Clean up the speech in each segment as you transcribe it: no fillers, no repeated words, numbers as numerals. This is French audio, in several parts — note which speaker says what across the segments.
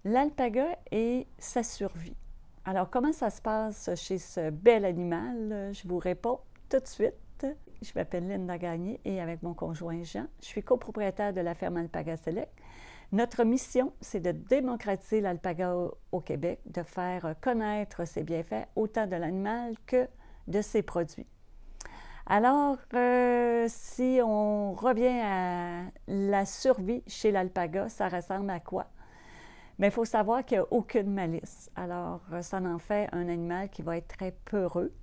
Speaker 1: L'alpaga et sa survie. Alors, comment ça se passe chez ce bel animal? Je vous réponds tout de suite. Je m'appelle Linda Gagné et avec mon conjoint Jean, je suis copropriétaire de la ferme Alpaga Select. Notre mission, c'est de démocratiser l'alpaga au Québec, de faire connaître ses bienfaits autant de l'animal que de ses produits. Alors, si on revient à la survie chez l'alpaga, ça ressemble à quoi? Mais il faut savoir qu'il n'y a aucune malice. Alors, ça en fait un animal qui va être très peureux.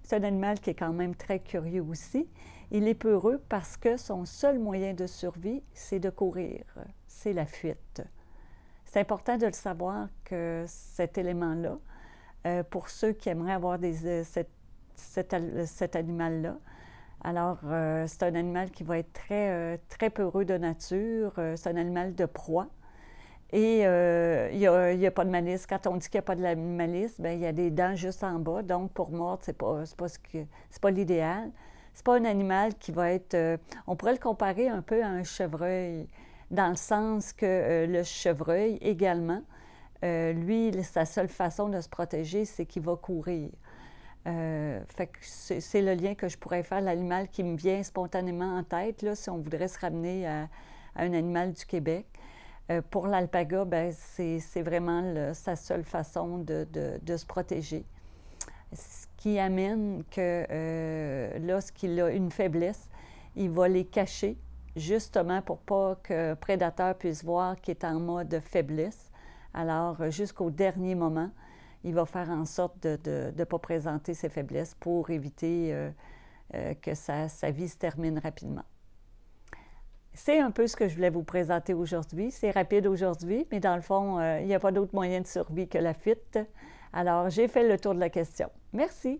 Speaker 1: C'est un animal qui est quand même très curieux aussi. Il est peureux parce que son seul moyen de survie, c'est de courir. C'est la fuite. C'est important de le savoir que cet élément-là, pour ceux qui aimeraient avoir cet animal-là, alors, c'est un animal qui va être très peureux de nature. C'est un animal de proie. Et il n'y a pas de malice. Quand on dit qu'il n'y a pas de la malice, bien, il y a des dents juste en bas. Donc, pour mordre, c'est pas l'idéal. C'est pas un animal qui va être... on pourrait le comparer un peu à un chevreuil, dans le sens que le chevreuil, également, lui, sa seule façon de se protéger, c'est qu'il va courir. Fait que c'est le lien que je pourrais faire, l'animal qui me vient spontanément en tête, là, si on voudrait se ramener à un animal du Québec. Pour l'alpaga, c'est vraiment sa seule façon de se protéger. Ce qui amène que lorsqu'il a une faiblesse, il va les cacher, justement pour pas que le prédateur puisse voir qu'il est en mode faiblesse. Alors, jusqu'au dernier moment, il va faire en sorte de ne pas présenter ses faiblesses pour éviter que sa vie se termine rapidement. C'est un peu ce que je voulais vous présenter aujourd'hui. C'est rapide aujourd'hui, mais dans le fond, il n'y a pas d'autre moyen de survie que la fuite. Alors, j'ai fait le tour de la question. Merci.